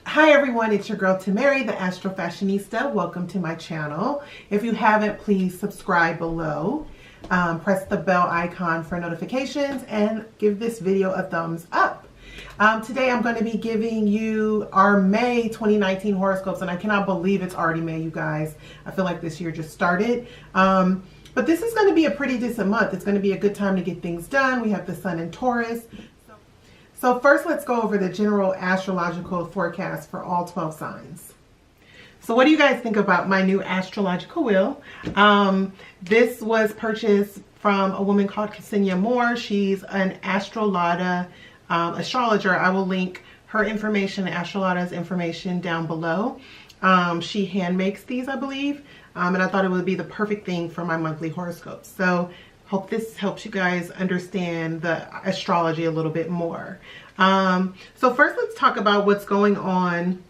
Hi everyone, it's your girl Tamari, the Astro Fashionista. Welcome to my channel. If you haven't, please subscribe below. Press the bell icon for notifications and give this video a thumbs up. Today I'm going to be giving you our May 2019 horoscopes, and I cannot believe it's already May, you guys. I feel like this year just started. But this is going to be a pretty decent month. It's going to be a good time to get things done. We have the sun in Taurus. So first, let's go over the general astrological forecast for all 12 signs. So what do you guys think about my new astrological wheel? This was purchased from a woman called Kesenya Moore. She's an AstroLada astrologer. I will link her information, AstroLada's information, down below. She hand makes these, I believe, and I thought it would be the perfect thing for my monthly horoscope. So hope this helps you guys understand the astrology a little bit more. So first, let's talk about what's going on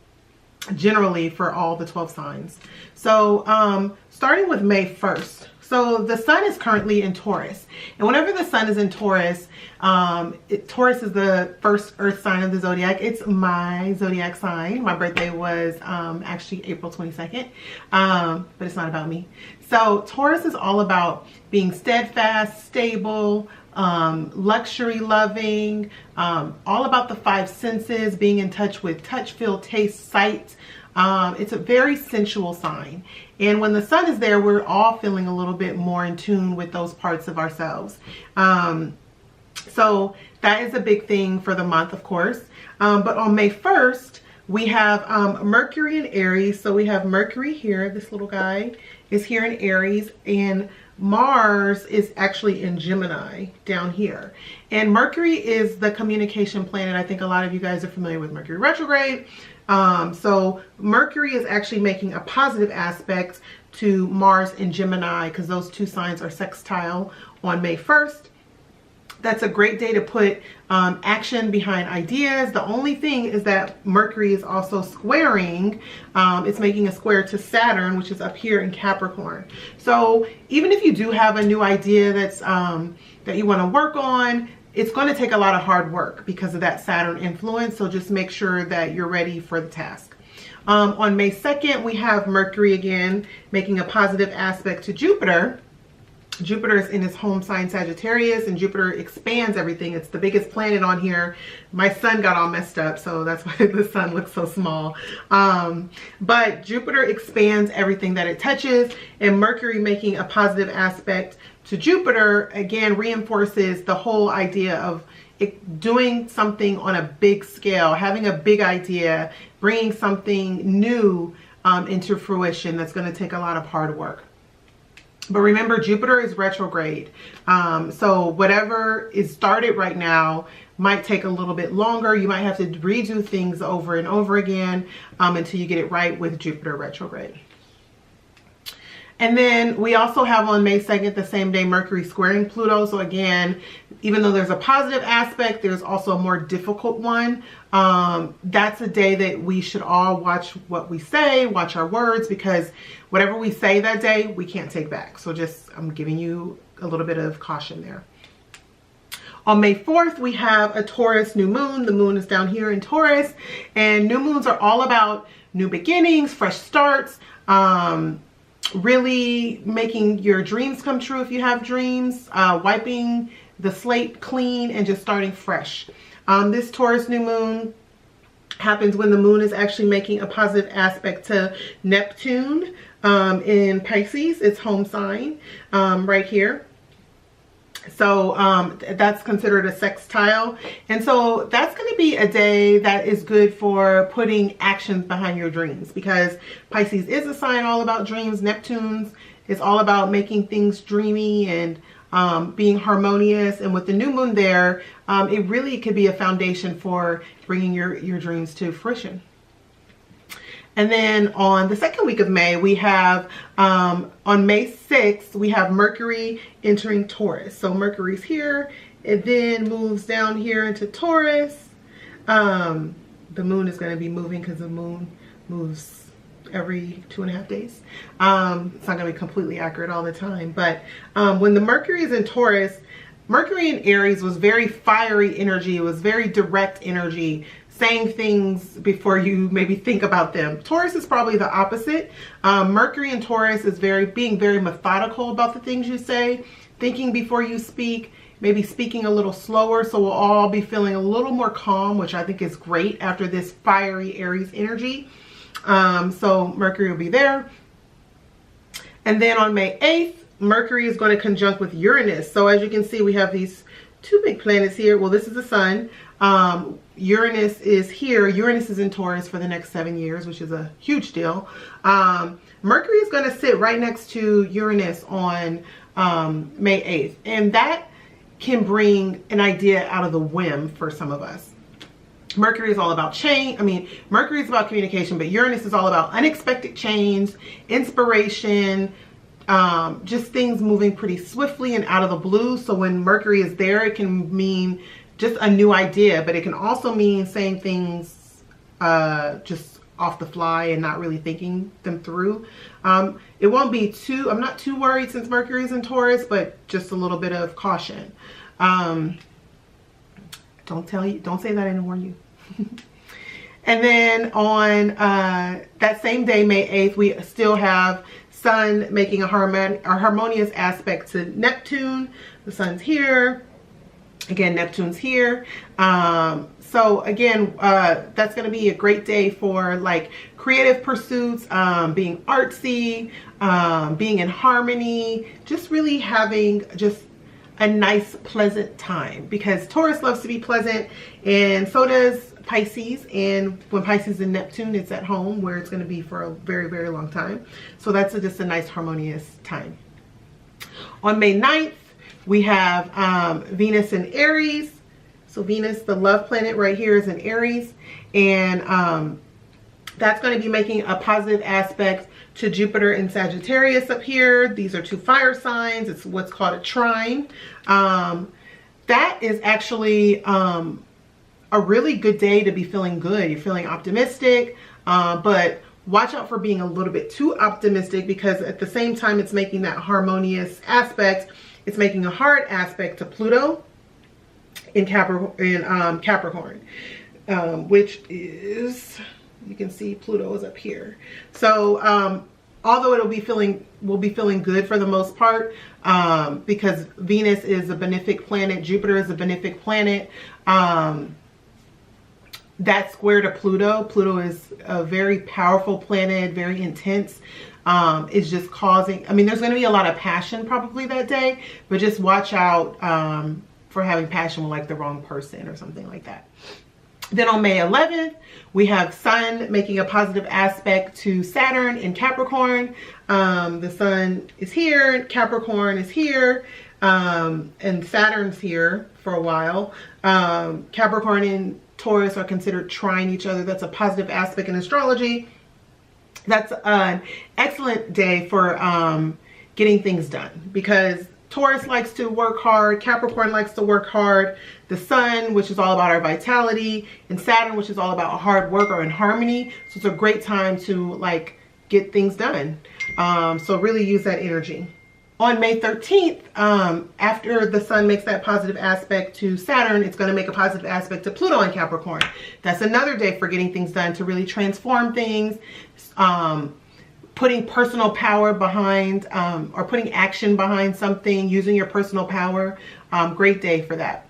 generally for all the 12 signs. So starting with May 1st. So the sun is currently in Taurus. And whenever the sun is in Taurus, Taurus is the first earth sign of the zodiac. It's my zodiac sign. My birthday was actually April 22nd, but it's not about me. So Taurus is all about being steadfast, stable, luxury loving, all about the five senses, being in touch with touch, feel, taste, sight. It's a very sensual sign. And when the sun is there, we're all feeling a little bit more in tune with those parts of ourselves. So that is a big thing for the month, of course. But on May 1st, we have Mercury in Aries. So we have Mercury here. This little guy is here in Aries, and Mars is actually in Gemini down here. And Mercury is the communication planet. I think a lot of you guys are familiar with Mercury retrograde. So Mercury is actually making a positive aspect to Mars in Gemini, because those two signs are sextile on May 1st. That's a great day to put action behind ideas. The only thing is that Mercury is also squaring. It's making a square to Saturn, which is up here in Capricorn. So even if you do have a new idea that's that you want to work on, it's going to take a lot of hard work because of that Saturn influence. So just make sure that you're ready for the task. On May 2nd, we have Mercury again making a positive aspect to Jupiter. Jupiter is in his home sign Sagittarius, and Jupiter expands everything. It's the biggest planet on here. My sun got all messed up, so that's why the sun looks so small. But Jupiter expands everything that it touches, and Mercury making a positive aspect to Jupiter again reinforces the whole idea of doing something on a big scale, having a big idea, bringing something new into fruition that's going to take a lot of hard work. But remember, Jupiter is retrograde. So whatever is started right now might take a little bit longer. You might have to redo things over and over again until you get it right with Jupiter retrograde. And then we also have on May 2nd, the same day, Mercury squaring Pluto. So again, even though there's a positive aspect, there's also a more difficult one. That's a day that we should all watch what we say, watch our words, because whatever we say that day, we can't take back. So just, I'm giving you a little bit of caution there. On May 4th, we have a Taurus new moon. The moon is down here in Taurus, and new moons are all about new beginnings, fresh starts, really making your dreams come true if you have dreams, wiping the slate clean and just starting fresh. This Taurus new moon happens when the moon is actually making a positive aspect to Neptune in Pisces, its home sign, right here. So that's considered a sextile. And so that's going to be a day that is good for putting actions behind your dreams, because Pisces is a sign all about dreams. Neptune's is all about making things dreamy and being harmonious. And with the new moon there, it really could be a foundation for bringing your dreams to fruition. And then on the second week of May, we have, on May 6th, we have Mercury entering Taurus. So Mercury's here, it then moves down here into Taurus. The moon is going to be moving because the moon moves every 2.5 days. It's not going to be completely accurate all the time. But when the Mercury is in Taurus, Mercury in Aries was very fiery energy. It was very direct energy, saying things before you maybe think about them. Taurus is probably the opposite. Mercury in Taurus is being very methodical about the things you say, thinking before you speak, maybe speaking a little slower, so we'll all be feeling a little more calm, which I think is great after this fiery Aries energy. So Mercury will be there. And then on May 8th, Mercury is going to conjunct with Uranus. So as you can see, we have these two big planets here. Well, this is the sun. Uranus is here. Uranus is in Taurus for the next 7 years, which is a huge deal. Mercury is going to sit right next to Uranus on May 8th. And that can bring an idea out of the whim for some of us. Mercury is all about change. I mean, Mercury is about communication, but Uranus is all about unexpected change, inspiration, just things moving pretty swiftly and out of the blue. So when Mercury is there, it can mean just a new idea, but it can also mean saying things just off the fly and not really thinking them through. It won't be too, I'm not too worried since Mercury is in Taurus, but just a little bit of caution. Don't say that I didn't warn you. And then on that same day, May 8th, we still have Sun making a harmonious aspect to Neptune. The Sun's here. Again, Neptune's here. So again, that's going to be a great day for like creative pursuits, being artsy, being in harmony, just really having just a nice, pleasant time, because Taurus loves to be pleasant, and so does Pisces. And when Pisces is in Neptune, it's at home where it's going to be for a very, very long time. So that's just a nice harmonious time. On May 9th, we have Venus in Aries. So Venus, the love planet right here, is in Aries, and that's going to be making a positive aspect to Jupiter in Sagittarius up here. These are two fire signs. It's what's called a trine. That is actually a really good day to be feeling good. You're feeling optimistic, but watch out for being a little bit too optimistic, because at the same time it's making that harmonious aspect, it's making a hard aspect to Pluto in Capricorn, which is, you can see Pluto is up here. So although we'll be feeling good for the most part, because Venus is a benefic planet, Jupiter is a benefic planet, that square to Pluto. Pluto is a very powerful planet, very intense. It's just causing, I mean, there's going to be a lot of passion probably that day, but just watch out for having passion with like the wrong person or something like that. Then on May 11th, we have Sun making a positive aspect to Saturn in Capricorn. The Sun is here, Capricorn is here, and Saturn's here for a while. Capricorn and Taurus are considered trine each other. That's a positive aspect in astrology. That's an excellent day for getting things done, because Taurus likes to work hard, Capricorn likes to work hard. The Sun, which is all about our vitality, and Saturn, which is all about hard work or in harmony. So it's a great time to like get things done. So really use that energy. On May 13th, after the Sun makes that positive aspect to Saturn, it's going to make a positive aspect to Pluto in Capricorn. That's another day for getting things done, to really transform things, putting personal power behind, or putting action behind something, using your personal power. Great day for that.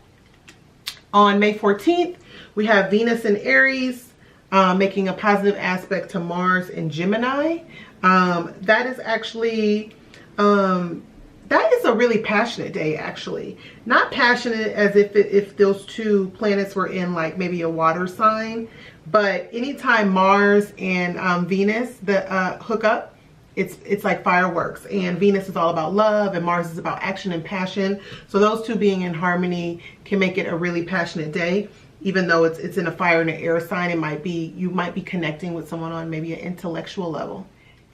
On May 14th, we have Venus in Aries, making a positive aspect to Mars in Gemini. That is actually, that is a really passionate day, actually. Not passionate as if those two planets were in like maybe a water sign, but anytime Mars and Venus hook up, it's like fireworks. And Venus is all about love, and Mars is about action and passion. So those two being in harmony can make it a really passionate day. Even though it's in a fire and an air sign, you might be connecting with someone on maybe an intellectual level.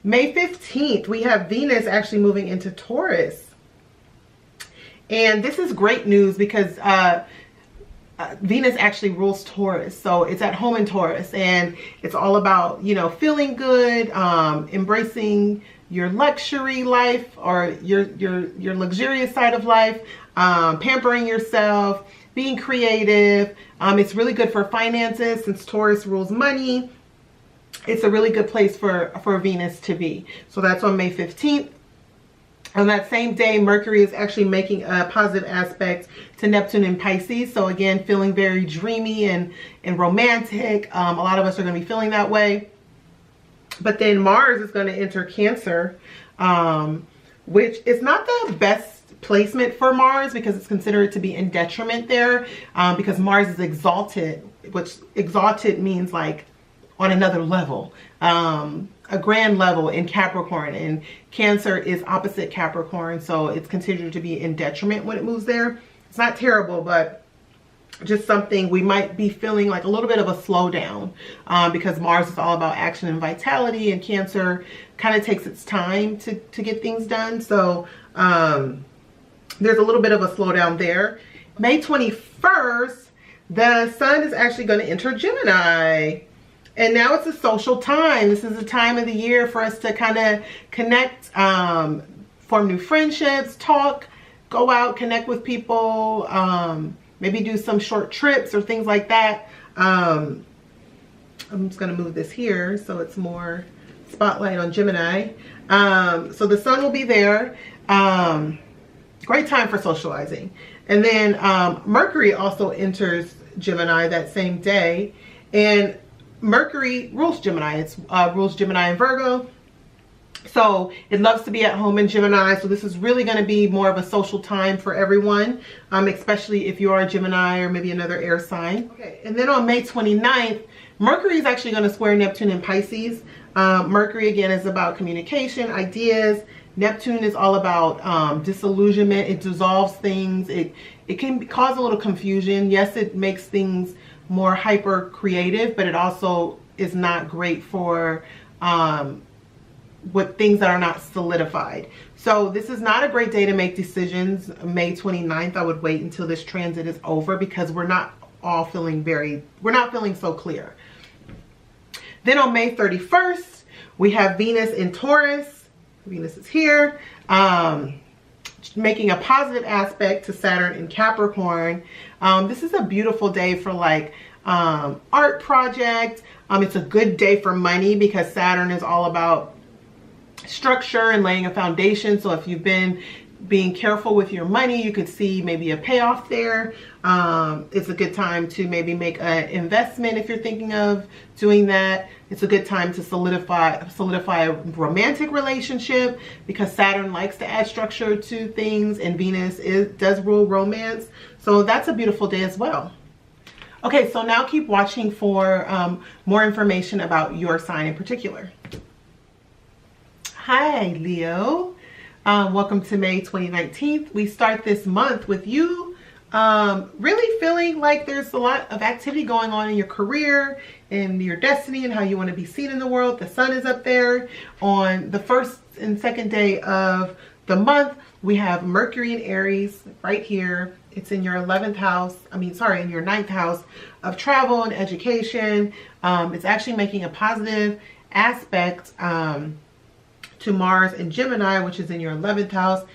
May 15th, we have Venus actually moving into Taurus. And this is great news, because Venus actually rules Taurus. So it's at home in Taurus, and it's all about, you know, feeling good, embracing your luxury life or your luxurious side of life, pampering yourself, being creative. It's really good for finances since Taurus rules money. It's a really good place for Venus to be. So that's on May 15th. On that same day, Mercury is actually making a positive aspect to Neptune in Pisces. So again, feeling very dreamy and romantic. A lot of us are going to be feeling that way. But then Mars is going to enter Cancer, which is not the best placement for Mars because it's considered to be in detriment there, because Mars is exalted, which exalted means like on another level. A grand level in Capricorn, and Cancer is opposite Capricorn, so it's considered to be in detriment when it moves there. It's not terrible, but just something we might be feeling like a little bit of a slowdown, because Mars is all about action and vitality, and Cancer kind of takes its time to get things done. So there's a little bit of a slowdown there. May 21st, the sun is actually going to enter Gemini. And now it's a social time. This is a time of the year for us to kind of connect, form new friendships, talk, go out, connect with people, maybe do some short trips or things like that. I'm just going to move this here so it's more spotlight on Gemini. So the sun will be there. Great time for socializing. And then Mercury also enters Gemini that same day. And Mercury rules Gemini. It rules Gemini and Virgo. So it loves to be at home in Gemini. So this is really going to be more of a social time for everyone, especially if you are a Gemini or maybe another air sign. Okay, and then on May 29th, Mercury is actually going to square Neptune in Pisces. Mercury, again, is about communication, ideas. Neptune is all about disillusionment. It dissolves things. It can cause a little confusion. Yes, it makes things more hyper creative, but it also is not great for with things that are not solidified. So this is not a great day to make decisions. May 29th, I would wait until this transit is over because we're not feeling so clear. Then on May 31st, we have Venus in Taurus. Venus is here, making a positive aspect to Saturn in Capricorn. This is a beautiful day for like art project. It's a good day for money because Saturn is all about structure and laying a foundation. So if you've been being careful with your money, you could see maybe a payoff there. It's a good time to maybe make an investment if you're thinking of doing that. It's a good time to solidify a romantic relationship because Saturn likes to add structure to things, and Venus does rule romance. So that's a beautiful day as well. Okay, so now keep watching for more information about your sign in particular. Hi, Leo. Welcome to May 2019. We start this month with you really feeling like there's a lot of activity going on in your career and your destiny and how you want to be seen in the world. The sun is up there. On the first and second day of the month, we have Mercury in Aries right here. It's in your 11th house. In your 9th house of travel and education. It's actually making a positive aspect to Mars and Gemini, which is in your 11th house.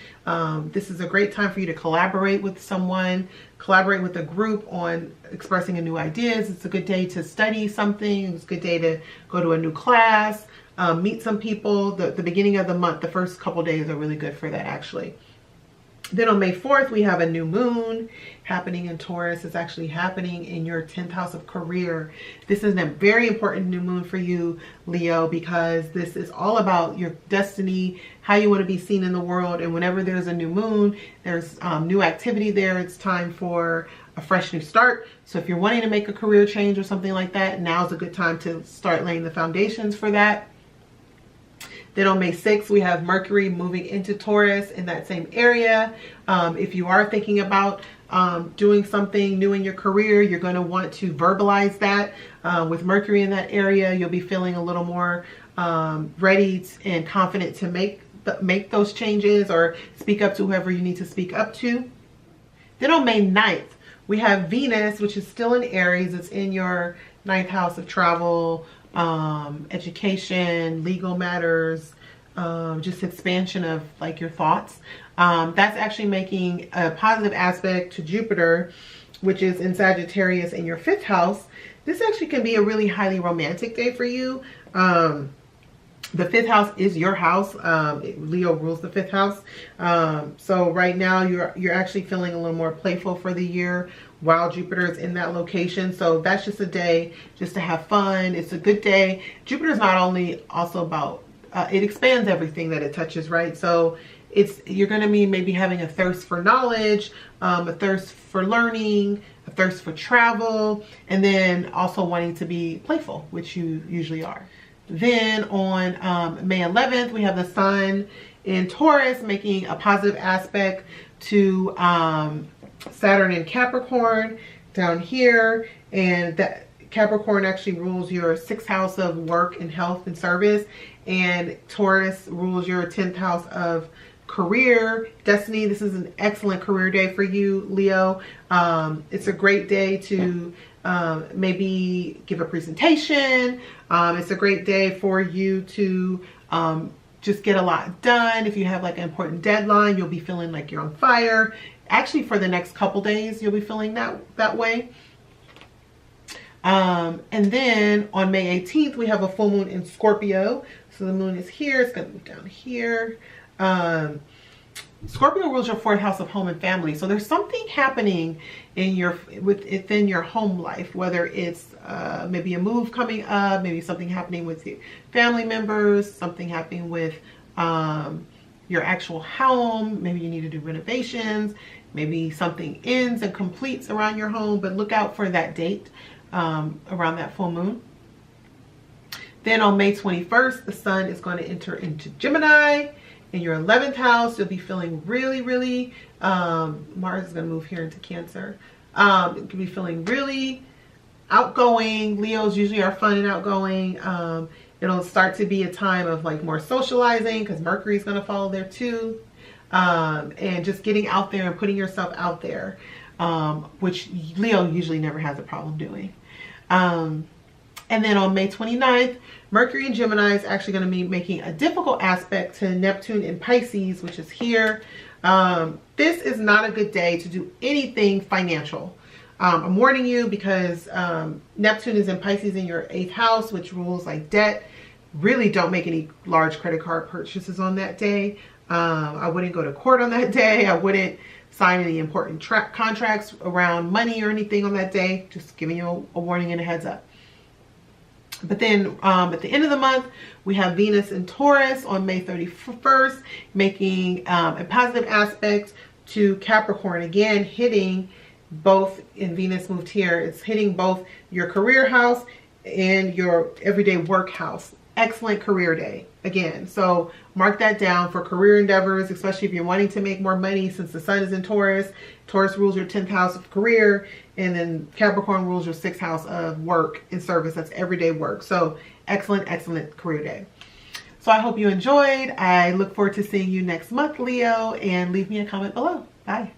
This is a great time for you to collaborate with someone, collaborate with a group on expressing a new ideas. It's a good day to study something. It's a good day to go to a new class, meet some people. The beginning of the month, the first couple days are really good for that actually. Then on May 4th, we have a new moon happening in Taurus. It's actually happening in your 10th house of career. This is a very important new moon for you, Leo, because this is all about your destiny, how you want to be seen in the world. And whenever there's a new moon, there's new activity there. It's time for a fresh new start. So if you're wanting to make a career change or something like that, now's a good time to start laying the foundations for that. Then on May 6th, we have Mercury moving into Taurus in that same area. If you are thinking about doing something new in your career, you're going to want to verbalize that. With Mercury in that area, you'll be feeling a little more ready and confident to make those changes or speak up to whoever you need to speak up to. Then on May 9th, we have Venus, which is still in Aries. It's in your 9th house of travel, education, legal matters, just expansion of like your thoughts. That's actually making a positive aspect to Jupiter, which is in Sagittarius in your 5th house. This actually can be a really highly romantic day for you. The 5th house is your house. Leo rules the 5th house. So right now you're actually feeling a little more playful for the year while Jupiter is in that location. So that's just a day just to have fun. It's a good day. Jupiter is not only also about, it expands everything that it touches, right? So you're going to be maybe having a thirst for knowledge, a thirst for learning, a thirst for travel, and then also wanting to be playful, which you usually are. Then on May 11th, we have the sun in Taurus making a positive aspect to Saturn in Capricorn down here. And that Capricorn actually rules your 6th house of work and health and service. And Taurus rules your 10th house of career, destiny. This is an excellent career day for you, Leo. It's a great day to maybe give a presentation. It's a great day for you to just get a lot done. If you have like an important deadline, you'll be feeling like you're on fire. Actually, for the next couple days, you'll be feeling that way. And then on May 18th, we have a full moon in Scorpio. So the moon is here. It's going to move down here. Scorpio rules your 4th house of home and family. So there's something happening in within your home life, whether it's maybe a move coming up, maybe something happening with your family members, something happening with your actual home. Maybe you need to do renovations. Maybe something ends and completes around your home, but look out for that date around that full moon. Then on May 21st, the sun is going to enter into Gemini. In your 11th house, you'll be feeling really, Mars is going to move here into Cancer. You'll be feeling really outgoing. Leos usually are fun and outgoing. It'll start to be a time of like more socializing because Mercury is going to follow there too. And just getting out there and putting yourself out there, which Leo usually never has a problem doing. And then on May 29th, Mercury in Gemini is actually going to be making a difficult aspect to Neptune in Pisces, which is here. This is not a good day to do anything financial. I'm warning you because Neptune is in Pisces in your 8th house, which rules like debt. Really don't make any large credit card purchases on that day. I wouldn't go to court on that day. I wouldn't sign any important contracts around money or anything on that day. Just giving you a warning and a heads up. But then at the end of the month, we have Venus in Taurus on May 31st, making a positive aspect to Capricorn. Again, hitting both, and Venus moved here, it's hitting both your career house and your everyday work house. Excellent career day again. So mark that down for career endeavors, especially if you're wanting to make more money, since the sun is in Taurus. Taurus rules your 10th house of career, and then Capricorn rules your 6th house of work and service. That's everyday work. So excellent career day. So I hope you enjoyed. I look forward to seeing you next month, Leo, and leave me a comment below. Bye.